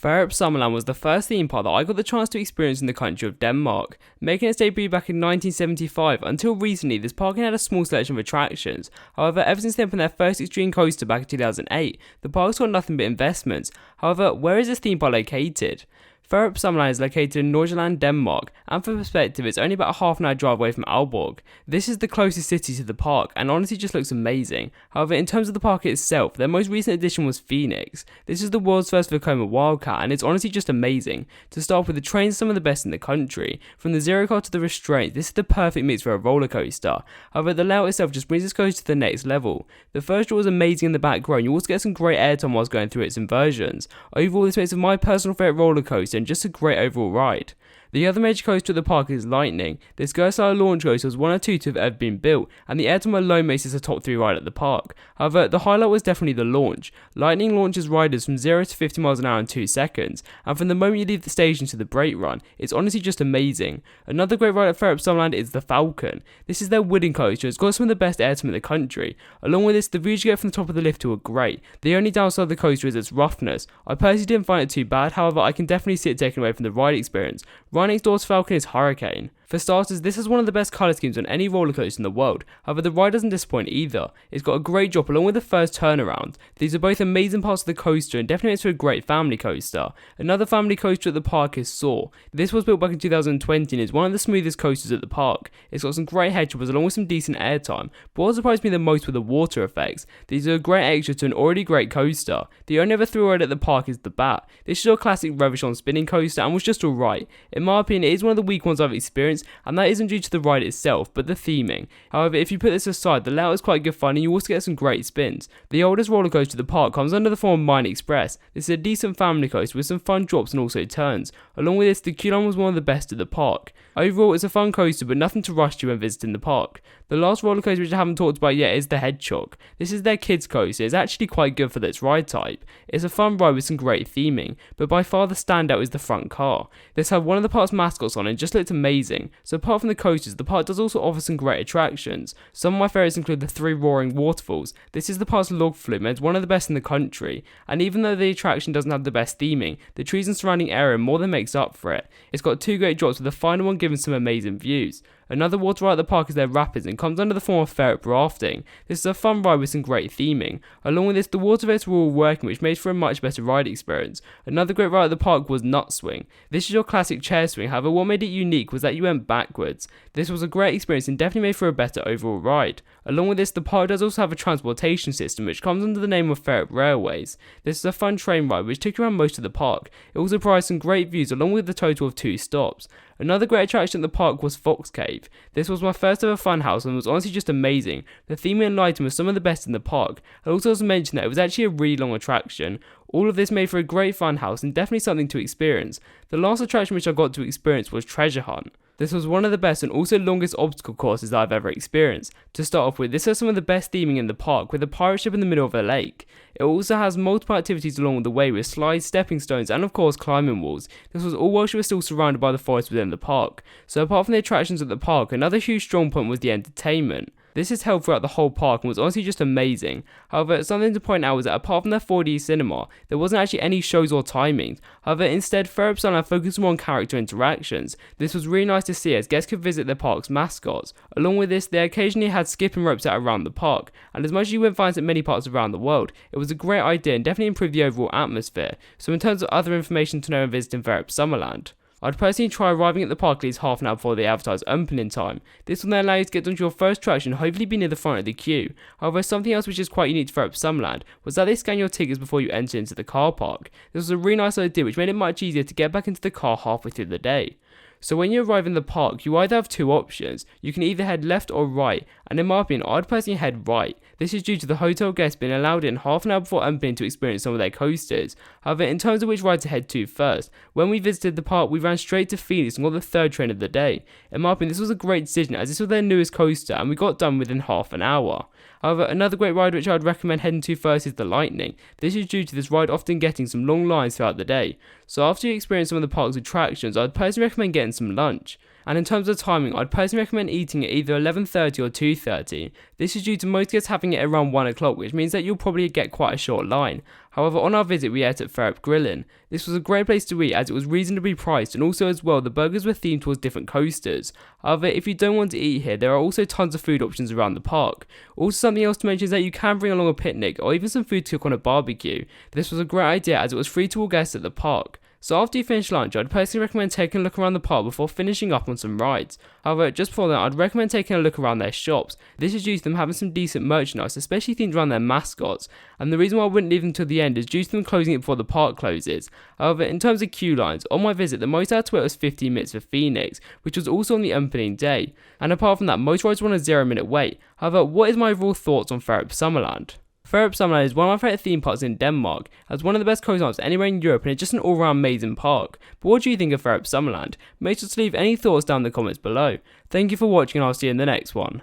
Fårup Sommerland was the first theme park that I got the chance to experience in the country of Denmark, making its debut back in 1975. Until recently, this park had a small selection of attractions. However, ever since they opened their first extreme coaster back in 2008, the park's got nothing but investments. However, where is this theme park located? Fårup Sommerland is located in Nordsjælland, Denmark, and for perspective, it's only about a half an hour drive away from Aalborg. This is the closest city to the park, and honestly just looks amazing. However, in terms of the park itself, their most recent addition was Phoenix. This is the world's first Vekoma wildcat, and it's honestly just amazing. To start with, the trains are some of the best in the country. From the zero car to the restraints, this is the perfect mix for a roller coaster. However, the layout itself just brings this coaster to the next level. The first draw is amazing in the back row, and you also get some great airtime whilst going through its inversions. Overall, this makes it my personal favourite roller coaster and just a great overall ride. The other major coaster at the park is Lightning. This Gerstyle launch coaster was one of two to have ever been built, and the airtime alone makes this a top 3 ride at the park. However, the highlight was definitely the launch. Lightning launches riders from 0 to 50 miles an hour in 2 seconds, and from the moment you leave the station to the brake run, it's honestly just amazing. Another great ride at Fårup Sommerland is the Falcon. This is their wooden coaster. It's got some of the best airtime in the country. Along with this, the views you get from the top of the lift are great. The only downside of the coaster is its roughness. I personally didn't find it too bad, however I can definitely see it taken away from the ride experience. Right next door to Falcon is Hurricane. For starters, this is one of the best colour schemes on any roller coaster in the world. However, the ride doesn't disappoint either. It's got a great drop along with the first turnaround. These are both amazing parts of the coaster and definitely makes for a great family coaster. Another family coaster at the park is Soar. This was built back in 2020 and is one of the smoothest coasters at the park. It's got some great hedgehogs along with some decent airtime, but what surprised me the most were the water effects. These are a great extra to an already great coaster. The only other thrill ride at the park is the Bat. This is your classic Revolution spinning coaster and was just alright. In my opinion, it is one of the weak ones I've experienced, and that isn't due to the ride itself, but the theming. However, if you put this aside, the layout is quite good fun and you also get some great spins. The oldest roller coaster at the park comes under the form of Mine Express. This is a decent family coaster with some fun drops and also turns. Along with this, the queue line was one of the best at the park. Overall, it's a fun coaster, but nothing to rush to when visiting the park. The last roller coaster which I haven't talked about yet is the Hedgehog. This is their kids coaster. It's actually quite good for its ride type. It's a fun ride with some great theming, but by far the standout is the front car. This had one of the park's mascots on and just looked amazing. So apart from the coasters, the park does also offer some great attractions. Some of my favourites include the 3 roaring waterfalls. This is the park's log flume and it's one of the best in the country. And even though the attraction doesn't have the best theming, the trees and surrounding area more than makes up for it. It's got 2 great drops with the final one giving some amazing views. Another water ride at the park is their Rapids and comes under the form of Fårup rafting. This is a fun ride with some great theming. Along with this, the water effects were all working, which made for a much better ride experience. Another great ride at the park was Nut Swing. This is your classic chair swing, however what made it unique was that you went backwards. This was a great experience and definitely made for a better overall ride. Along with this, the park does also have a transportation system which comes under the name of Fårup Railways. This is a fun train ride which took you around most of the park. It also provides some great views along with the total of 2 stops. Another great attraction at the park was Fox Cave. This was my first ever fun house and was honestly just amazing. The theming and lighting was some of the best in the park. I also mentioned that it was actually a really long attraction. All of this made for a great fun house and definitely something to experience. The last attraction which I got to experience was Treasure Hunt. This was one of the best and also longest obstacle courses that I've ever experienced. To start off with, this has some of the best theming in the park with a pirate ship in the middle of a lake. It also has multiple activities along the way with slides, stepping stones and of course climbing walls. This was all whilst you were still surrounded by the forest within the park. So apart from the attractions at the park, another huge strong point was the entertainment. This is held throughout the whole park and was honestly just amazing. However, something to point out was that apart from their 4D cinema, there wasn't actually any shows or timings. However, instead, Fårup Sommerland focused more on character interactions. This was really nice to see as guests could visit their park's mascots. Along with this, they occasionally had skipping ropes out around the park, and as much as you won't find at many parks around the world, it was a great idea and definitely improved the overall atmosphere. So in terms of other information to know when visiting Fårup Sommerland, I'd personally try arriving at the park at least half an hour before the advertised opening time. This will then allow you to get onto your first attraction and hopefully be near the front of the queue. However, something else which is quite unique to Fårup Sommerland was that they scan your tickets before you enter into the car park. This was a really nice idea which made it much easier to get back into the car halfway through the day. So when you arrive in the park, you either have 2 options. You can either head left or right, and in my opinion, I'd personally head right. This is due to the hotel guests being allowed in half an hour before opening to experience some of their coasters. However, in terms of which ride to head to first, when we visited the park, we ran straight to Phoenix and got the 3rd train of the day. In my opinion, this was a great decision as this was their newest coaster and we got done within half an hour. However, another great ride which I'd recommend heading to first is the Lightning. This is due to this ride often getting some long lines throughout the day. So after you experience some of the park's attractions, I'd personally recommend getting some lunch. And in terms of timing, I'd personally recommend eating at either 11:30 or 2:30. This is due to most guests having it around 1 o'clock, which means that you'll probably get quite a short line. However, on our visit we ate at Fårup Grilling. This was a great place to eat as it was reasonably priced, and also as well the burgers were themed towards different coasters. However, if you don't want to eat here, there are also tons of food options around the park. Also, something else to mention is that you can bring along a picnic or even some food to cook on a barbecue. This was a great idea as it was free to all guests at the park. So after you finish lunch, I'd personally recommend taking a look around the park before finishing up on some rides. However, just before that, I'd recommend taking a look around their shops. This is due to them having some decent merchandise, especially themed around their mascots. And the reason why I wouldn't leave them till the end is due to them closing it before the park closes. However, in terms of queue lines, on my visit, the most I had to wait was 15 minutes for Phoenix, which was also on the opening day. And apart from that, most rides were on a 0-minute wait. However, what is my overall thoughts on Fårup Sommerland? Fårup Sommerland is one of my favourite theme parks in Denmark, as one of the best coastlines anywhere in Europe, and it's just an all-round amazing park. But what do you think of Fårup Sommerland? Make sure to leave any thoughts down in the comments below. Thank you for watching, and I'll see you in the next one.